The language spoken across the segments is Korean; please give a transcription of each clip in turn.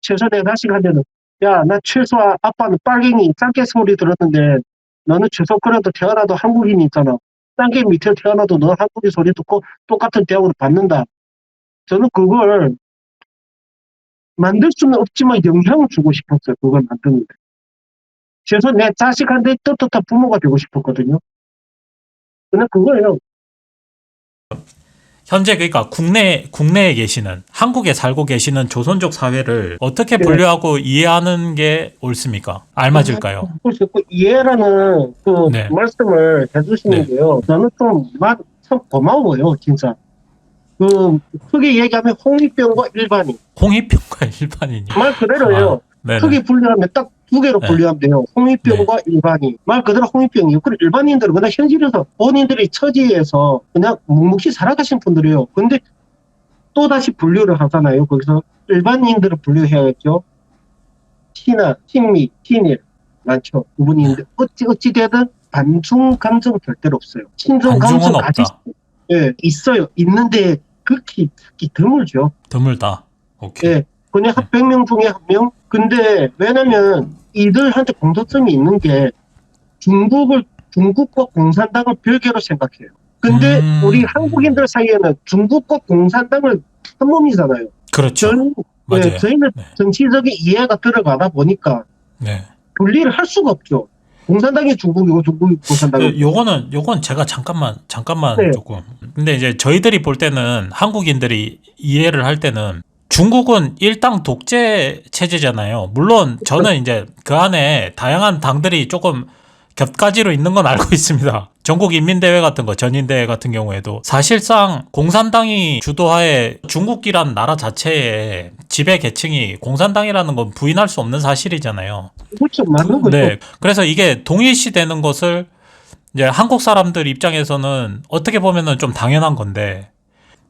최소 내가 다시 가면은, 야, 나 최소 아빠는 빨갱이 짱깨 소리 들었는데, 너는 최소 그래도 태어나도 한국인이잖아. 짱깨 밑에 태어나도 너 한국인 소리 듣고 똑같은 대우를 받는다. 저는 그걸 만들 수는 없지만 영향을 주고 싶었어요. 그걸 만드는데. 최소 내 자식한테 떳떳한 부모가 되고 싶었거든요. 근데 그거예요. 현재 그러니까 국내에 계시는 한국에 살고 계시는 조선족 사회를 어떻게 네. 분류하고 이해하는 게 옳습니까? 알맞을까요? 그래서 그 이해라는 그 네. 말씀을 해주시는데요. 저는 참 고마워요, 진짜. 그 크게 얘기하면 홍위병과 일반인. 홍위병과 일반인이. 말 그대로예요. 네네. 크게 분류하면 딱 두 개로 네. 분류하면 돼요. 홍위병과 일반인. 말 그대로 홍위병이에요. 그리고 일반인들은 그냥 현실에서 본인들의 처지에서 그냥 묵묵히 살아가신 분들이에요. 근데 또다시 분류를 하잖아요. 거기서 일반인들을 분류해야겠죠. 신하, 신미, 신일 많죠. 그분이 있는데 어찌되든 반중 감정 절대로 없어요. 친중 감정 반중은 없다. 예, 있어요. 있는데 극히 특히 드물죠. 드물다. 오케이. 예, 그냥 한 100명 중에 한 명. 근데 왜냐면 이들한테 공통점이 있는 게 중국과 공산당을 별개로 생각해요. 근데 우리 한국인들 사이에는 중국과 공산당을 한 몸이잖아요. 그렇죠. 맞아요. 저희는 네. 정치적인 이해가 들어가다 보니까 네. 분리를 할 수가 없죠. 공산당이 중국이고 중국이 공산당이고. 요건 제가 잠깐만 네. 조금. 근데 이제 저희들이 볼 때는 한국인들이 이해를 할 때는 중국은 일당 독재 체제잖아요. 물론 저는 이제 그 안에 다양한 당들이 조금 곁가지로 있는 건 알고 있습니다. 전국인민대회 같은 거, 전인대회 같은 경우에도 사실상 공산당이 주도하에 중국이란 나라 자체의 지배 계층이 공산당이라는 건 부인할 수 없는 사실이잖아요. 그렇죠. 맞는 거죠. 네. 그래서 이게 동일시되는 것을 이제 한국 사람들 입장에서는 어떻게 보면은 좀 당연한 건데,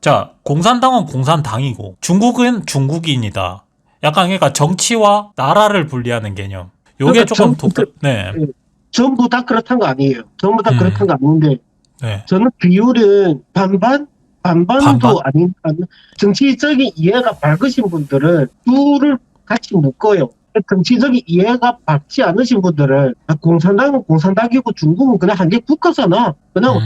자, 공산당은 공산당이고 중국은 중국인이다. 약간 그러니까 정치와 나라를 분리하는 개념. 요게 그러니까 조금 네. 전부 다 그렇다는 거 아니에요. 전부 다 그렇다는 거 아닌데 네. 저는 비율은 반반도 반반? 아닌 정치적인 이해가 밝으신 분들은 둘을 같이 묶어요. 정치적인 이해가 밝지 않으신 분들은 공산당은 공산당이고 중국은 그냥 한 개 국가잖아. 그냥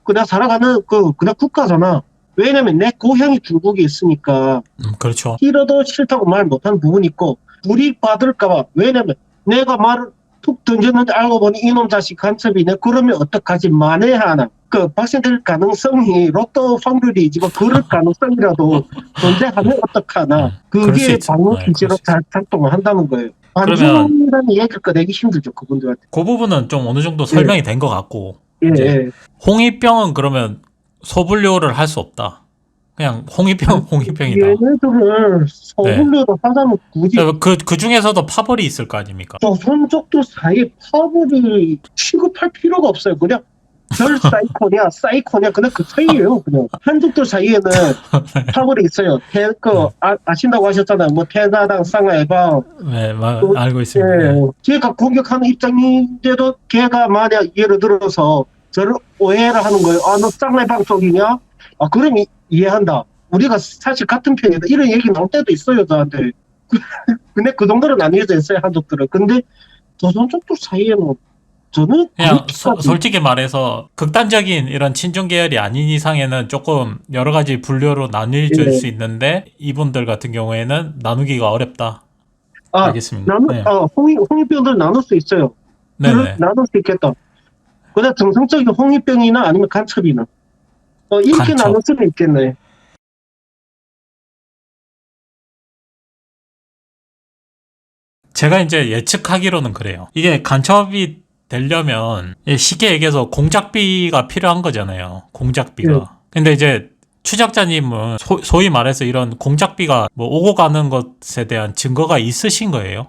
그냥 살아가는 그냥 국가잖아. 왜냐면 내 고향이 중국에 있으니까 그렇죠. 싫어도 싫다고 말 못하는 부분이 있고 불이익받을까봐. 왜냐면 내가 말을 툭 던졌는데 알고 보니 이놈 자식 간첩이네. 그러면 어떡하지? 만에 하나 발생될 가능성이 로또 확률이지만 그럴 가능성이라도 존재하면 어떡하나. 그게 방어 기제로 작동을 한다는 거예요. 반중이라는 얘기를 꺼내기 힘들죠, 그분들한테. 그 부분은 좀 어느 정도 설명이 된 것 같고. 예. 홍위병은 그러면 소분류를 할 수 없다. 그냥 홍위병이다. 얘네들을 소분류로 하자면 굳이 그 중에서도 파벌이 있을 거 아닙니까? 조선족들 사이에 파벌이 취급할 필요가 없어요. 그냥 별 사이코냐 그냥 그 사이예요. 그냥 한족들 사이에는 파벌이 있어요. 아신다고 하셨잖아요. 뭐 태나당 쌍화해방. 네, 알고 있습니다. 예, 걔가 공격하는 입장인데도 걔가 만약 예를 들어서 저를 오해를 하는 거예요. 너 쌍화해방 쪽이냐? 그럼 이해한다. 우리가 사실 같은 편이다. 이런 얘기 나올 때도 있어요, 저한테. 근데 그 정도는 아니어져 있어요, 한족들은. 근데 조선족들 사이에는 저는 그냥 솔직히 말해서 극단적인 이런 친중 계열이 아닌 이상에는 조금 여러 가지 분류로 나뉘어질 수 있는데 이분들 같은 경우에는 나누기가 어렵다. 알겠습니다. 홍위병들 나눌 수 있어요. 나눌 수 있겠다. 그냥 정상적인 홍위병이나 아니면 간첩이나 이렇게 나눌 수는 있겠네. 제가 이제 예측하기로는 그래요. 이게 간첩이 되려면 쉽게 얘기해서 공작비가 필요한 거잖아요. 공작비가. 근데 이제 추적자님은 소위 말해서 이런 공작비가 뭐 오고 가는 것에 대한 증거가 있으신 거예요?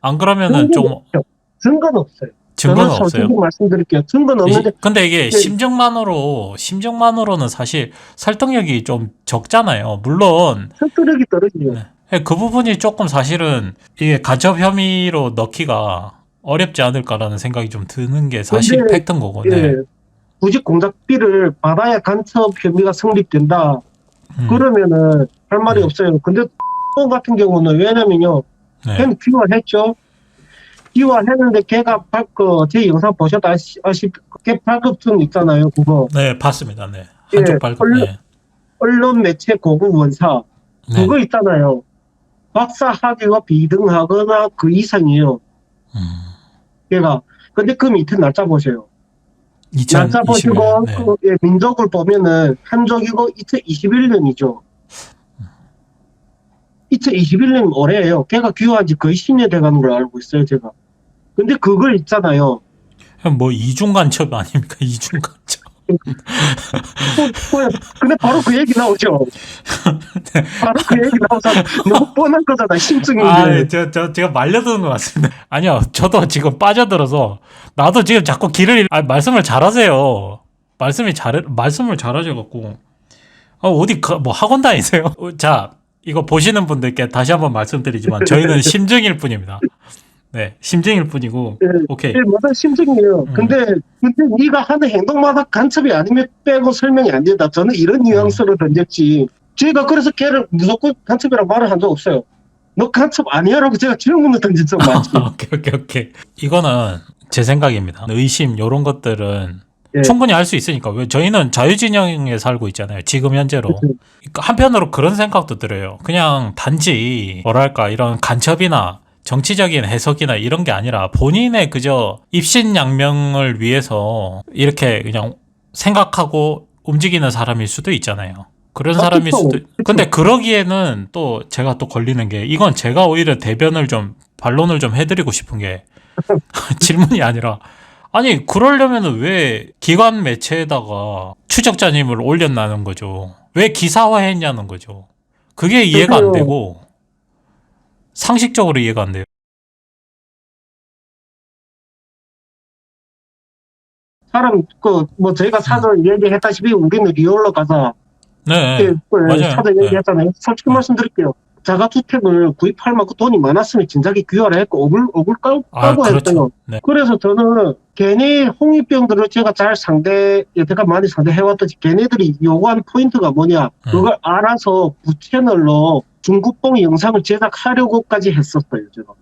안 그러면은 증거는 없어요. 증거는 없어요. 솔직히 말씀드릴게요. 증거는 없는데. 근데 이게 심정만으로는 사실 설득력이 좀 적잖아요. 물론 설득력이 떨어지죠. 그 부분이 조금 사실은 이게 간첩 혐의로 넣기가 어렵지 않을까라는 생각이 좀 드는 게 사실 팩트인 거고. 굳이 공작비를 받아야 간첩 혐의가 성립된다. 그러면은 할 말이 없어요. 근데 같은 경우는 왜냐면요. 네. 걔는 귀화했죠. 귀화했는데 걔가 제 영상 보셨다시피 걔 발급증 있잖아요. 그거. 네, 봤습니다. 네. 예, 한쪽 발급. 네. 언론 매체 고급 원사. 네. 그거 있잖아요. 박사 학위가 비등하거나 그 이상이에요. 음. 걔가. 근데 그 밑에 날짜 보세요. 날짜 2021년. 보시고 네. 민족을 보면은 한족이고 2021년이죠. 2021년 올해예요. 걔가 귀화한 지 거의 10년 돼가는 걸 알고 있어요, 제가. 근데 그걸 있잖아요. 뭐 이중 간첩 아닙니까? 이중 간첩. 근데 바로 그 얘기 나오죠. 바로 그 얘기 나오서 너무 뻔한 거잖아, 심증인데. 제가 말려드는 것 같습니다. 아니요, 저도 지금 빠져들어서 나도 지금 자꾸 말씀을 잘하세요. 말씀을 잘하셔갖고 어디 뭐 학원 다니세요? 자, 이거 보시는 분들께 다시 한번 말씀드리지만 저희는 심증일 뿐입니다. 네, 심증일 뿐이고. 네, 오케이. 네, 맞아, 심증이에요. 근데 네가 하는 행동마다 간첩이 아니면 빼고 설명이 안 된다. 저는 이런 뉘앙스로 던졌지. 제가 그래서 걔를 무조건 간첩이라고 말을 한 적 없어요. 너 간첩 아니야라고 제가 질문을 던진 적 많지. 오케이. 이거는 제 생각입니다. 의심 요런 것들은 예. 충분히 할 수 있으니까. 왜 저희는 자유진영에 살고 있잖아요. 지금 현재로. 그치. 한편으로 그런 생각도 들어요. 그냥 단지 뭐랄까 이런 간첩이나 정치적인 해석이나 이런 게 아니라 본인의 그저 입신양명을 위해서 이렇게 그냥 생각하고 움직이는 사람일 수도 있잖아요. 그런 사람일 그쵸. 수도. 근데 그러기에는 또 제가 또 걸리는 게 이건 제가 오히려 반론을 좀 해드리고 싶은 게 질문이 아니라 아니 그러려면 왜 기관 매체에다가 추적자님을 올렸나는 거죠. 왜 기사화했냐는 거죠. 그게 이해가 안 되고 상식적으로 이해가 안 돼요. 사람 저희가 사전 얘기했다시피 우리는 리얼로 가서 네, 맞아요. 사전 네. 얘기했잖아요. 솔직히 말씀드릴게요. 자가주택을 구입할 만큼 돈이 많았으면 진작에 귀화를 했고 억울 까고 했어요. 그렇죠. 네. 그래서 저는 걔네 홍위병들을 제가 여태까지 많이 상대해왔듯이 걔네들이 요구하는 포인트가 뭐냐 그걸 알아서 부채널로 중국봉 영상을 제작하려고까지 했었어요. 제가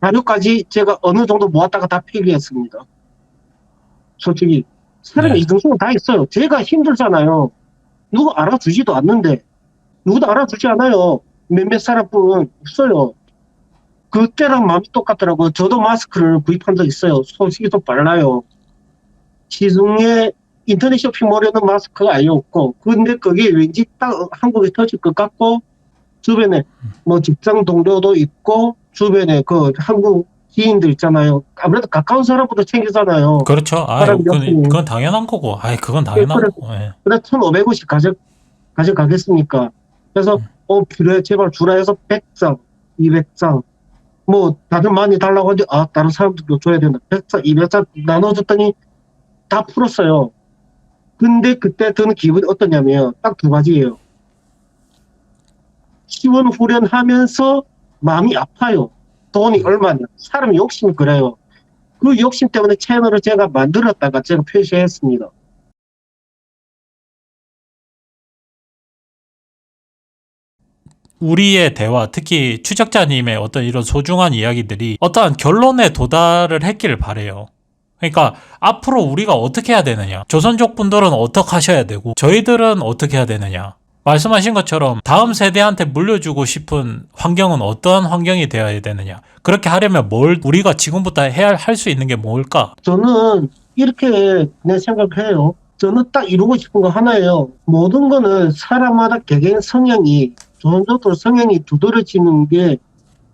자료까지 제가 어느 정도 모았다가 다 폐기했습니다. 솔직히 사람이 네. 이등승은 다 있어요. 제가 힘들잖아요. 누구 알아주지도 않는데 누구도 알아주지 않아요. 몇몇 사람뿐 없어요. 그때랑 마음이 똑같더라고요. 저도 마스크를 구입한 적 있어요. 솔직히 좀 빨라요. 시중에 인터넷 쇼핑몰에는 마스크가 아예 없고 근데 그게 왠지 딱 한국에 터질 것 같고 주변에 뭐 직장 동료도 있고 주변에 그 한국 지인들 있잖아요. 아무래도 가까운 사람부터 챙기잖아요. 그렇죠. 그건 당연한 거고. 그건 당연한 거고. 예. 그래 1,500원씩 가져가겠습니까? 그래서 필요해 제발 주라 해서 100장, 200장 뭐 다들 많이 달라고 하는데 다른 사람들도 줘야 된다. 100장, 200장 나눠줬더니 다 풀었어요. 근데 그때 드는 기분이 어떠냐면 딱 두 가지예요. 시원후련하면서 마음이 아파요. 돈이 얼마냐. 사람 욕심이 그래요. 그 욕심 때문에 채널을 제가 만들었다가 제가 표시했습니다. 우리의 대화, 특히 추적자님의 어떤 이런 소중한 이야기들이 어떠한 결론에 도달을 했기를 바래요. 그러니까 앞으로 우리가 어떻게 해야 되느냐, 조선족 분들은 어떻게 하셔야 되고 저희들은 어떻게 해야 되느냐. 말씀하신 것처럼 다음 세대한테 물려주고 싶은 환경은 어떠한 환경이 되어야 되느냐. 그렇게 하려면 우리가 지금부터 할 수 있는 게 뭘까? 저는 이렇게 내 생각을 해요. 저는 딱 이루고 싶은 거 하나예요. 모든 거는 사람마다 개개인 성향이 조선족들 성향이 두드러지는 게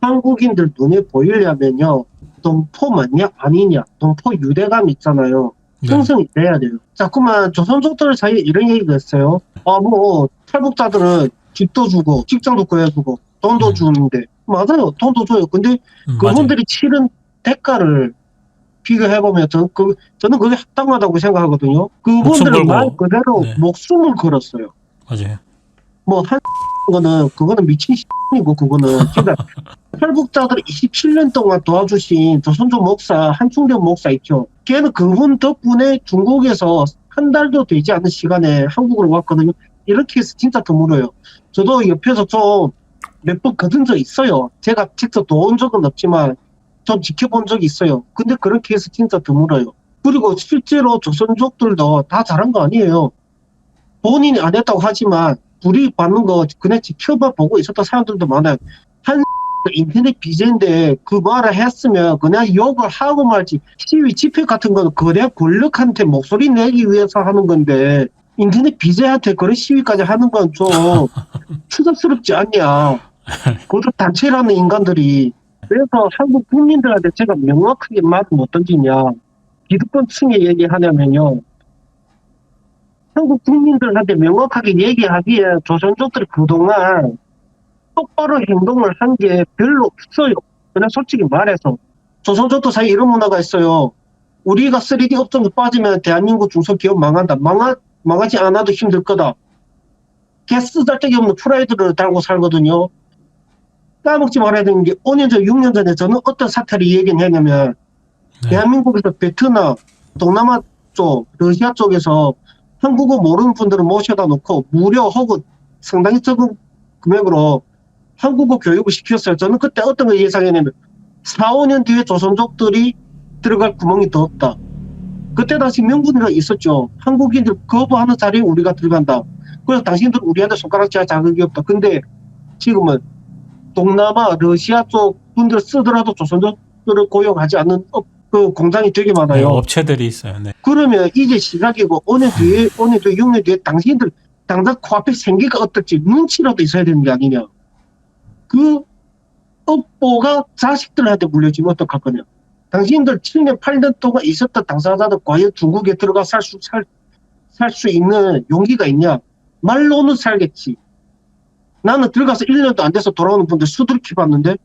한국인들 눈에 보이려면요. 동포 맞냐 아니냐 동포 유대감 있잖아요. 형성이 돼야 돼요. 자꾸만 조선족들 사이에 이런 얘기가 있어요. 뭐 탈북자들은 집도 주고 직장도 구해주고 돈도 주는데 맞아요. 돈도 줘요. 근데 그분들이 치른 대가를 비교해보면 저는 그게 합당하다고 생각하거든요. 그분들은 말 그대로 목숨을 걸었어요. 맞아요. 뭐 그거는 미친 이고 그거는 그러니까 탈북자들 27년 동안 도와주신 조선족 목사 한충대 목사 있죠. 걔는 그분 덕분에 중국에서 한 달도 되지 않은 시간에 한국으로 왔거든요. 이렇게 해서 진짜 드물어요. 저도 옆에서 좀 몇 번 거둔 적 있어요. 제가 직접 도운 적은 없지만 좀 지켜본 적이 있어요. 근데 그런 케이스 진짜 드물어요. 그리고 실제로 조선족들도 다 잘한 거 아니에요. 본인이 안 했다고 하지만 불이익 받는 거 그냥 지켜봐 보고 있었던 사람들도 많아요. 한 인터넷 비제인데 그 말을 했으면 그냥 욕을 하고 말지. 시위 집회 같은 거는 그냥 권력한테 목소리 내기 위해서 하는 건데 인터넷 비제한테 그런 시위까지 하는 건 좀 추잡스럽지 않냐. 그것도 단체라는 인간들이. 그래서 한국 국민들한테 제가 명확하게 말을 못 던지냐. 기득권층에 얘기하냐면요. 한국 국민들한테 명확하게 얘기하기에 조선족들이 그동안 똑바로 행동을 한 게 별로 없어요. 그냥 솔직히 말해서. 조선족도 사이 이런 문화가 있어요. 우리가 3D 업종에 빠지면 대한민국 중소기업 망한다. 망하지 않아도 힘들 거다. 개스 살데기 없는 프라이드를 달고 살거든요. 까먹지 말아야 되는 게 5년 전, 6년 전에 저는 어떤 사태를 얘기했냐면 네. 대한민국에서 베트남, 동남아 쪽, 러시아 쪽에서 한국어 모르는 분들을 모셔다 놓고 무료 혹은 상당히 적은 금액으로 한국어 교육을 시켰어요. 저는 그때 어떤 걸 예상했냐면 4, 5년 뒤에 조선족들이 들어갈 구멍이 더 없다. 그때 당시 명분이 있었죠. 한국인들 거부하는 자리에 우리가 들어간다. 그래서 당신들 우리한테 손가락질 자격이 없다. 근데 지금은 동남아, 러시아 쪽 분들 쓰더라도 조선족들을 고용하지 않는 그 공장이 되게 네, 많아요. 업체들이 있어요. 네. 그러면 이제 시작이고 5년 뒤에, 6년 뒤에 당신들 당장 코앞에 생기가 어떨지 눈치라도 있어야 되는 게 아니냐. 그 업보가 자식들한테 물려지면 어떡할 거냐. 당신들 7년, 8년 동안 있었던 당사자들 과연 중국에 들어가 살 수 있는 용기가 있냐. 말로는 살겠지. 나는 들어가서 1년도 안 돼서 돌아오는 분들 수두룩히 봤는데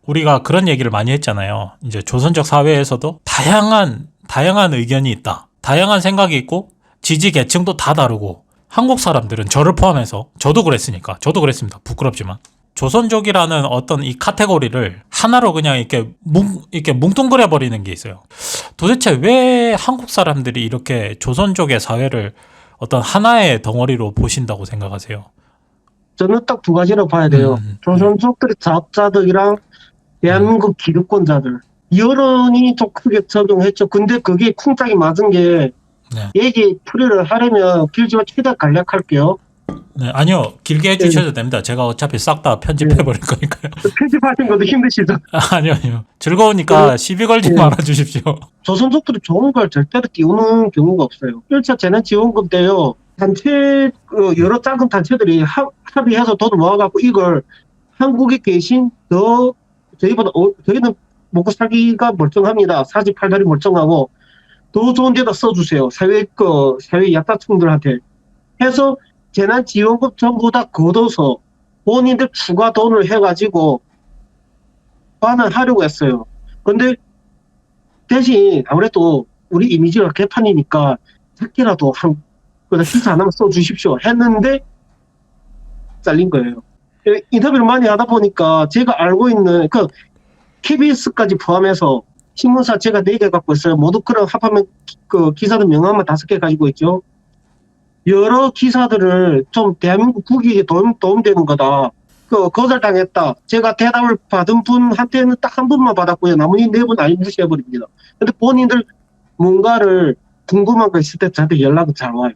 우리가 그런 얘기를 많이 했잖아요. 이제 조선족 사회에서도 다양한 의견이 있다. 다양한 생각이 있고 지지 계층도 다 다르고 한국 사람들은 저를 포함해서 저도 그랬으니까 저도 그랬습니다. 부끄럽지만 조선족이라는 어떤 이 카테고리를 하나로 그냥 이렇게 뭉뚱그려 버리는 게 있어요. 도대체 왜 한국 사람들이 이렇게 조선족의 사회를 어떤 하나의 덩어리로 보신다고 생각하세요? 저는 딱 두 가지로 봐야 돼요. 조선족들의 자업자득이랑 대한민국 기득권자들. 여론이 좀 크게 적용했죠. 근데 그게 쿵짝이 맞은 게 네. 얘기 풀이를 하려면 길지만 최대한 간략할게요. 네, 아니요. 길게 해주셔도 됩니다. 제가 어차피 싹 다 편집해버릴 거니까요. 편집하시는 것도 힘드시죠? 아니요. 즐거우니까 시비 걸지 네. 말아주십시오. 조선족들이 좋은 걸 절대로 띄우는 경우가 없어요. 1차 재난지원금 때요. 단체, 여러 작은 단체들이 합의해서 돈을 모아갖고 이걸 한국에 계신 저희는 먹고 살기가 멀쩡합니다. 사지팔다리 멀쩡하고 더 좋은 데다 써주세요. 사회 약자층들한테 해서 재난지원금 전부 다 걷어서 본인들 추가 돈을 해가지고 반환하려고 했어요. 근데 대신 아무래도 우리 이미지가 개판이니까 작게라도 기사 하나만 써주십시오 했는데 잘린 거예요. 인터뷰를 많이 하다 보니까 제가 알고 있는 KBS까지 포함해서 신문사 제가 4개 갖고 있어요. 모두 그런 합하면 기사들 명함만 5개 가지고 있죠. 여러 기사들을 좀 대한민국 국익에 도움되는 거다. 거절당했다. 제가 대답을 받은 분한테는 딱 한 분만 받았고요. 나머지 4분 아니 무시해버립니다. 근데 본인들 뭔가를 궁금한 거 있을 때 저한테 연락은 잘 와요.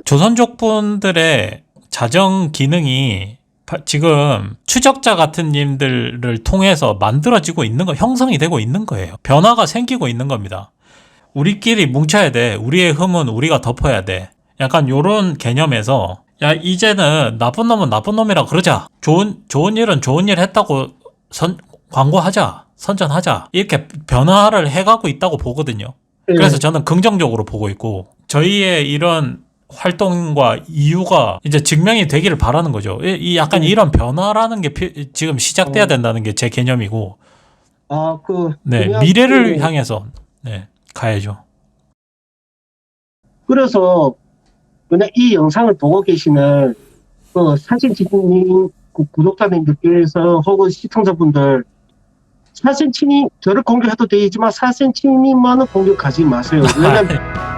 조선족 분들의 자정 기능이 지금 추적자 같은 님들을 통해서 만들어지고 있는 형성이 되고 있는 거예요. 변화가 생기고 있는 겁니다. 우리끼리 뭉쳐야 돼. 우리의 흠은 우리가 덮어야 돼. 약간 요런 개념에서 야 이제는 나쁜 놈은 나쁜 놈이라 그러자. 좋은 일은 좋은 일 했다고 광고하자. 선전하자. 이렇게 변화를 해가고 있다고 보거든요. 그래서 저는 긍정적으로 보고 있고 저희의 이런 활동과 이유가 이제 증명이 되기를 바라는 거죠. 약간 이런 변화라는 게 지금 시작돼야 된다는 게 제 개념이고 네, 미래를 향해서 네, 가야죠. 그래서 그냥 이 영상을 보고 계시는 사진 찍는 구독자님들께서 혹은 시청자분들 사센치님 저를 공격해도 되지만 사센치님만은 공격하지 마세요. 왜냐면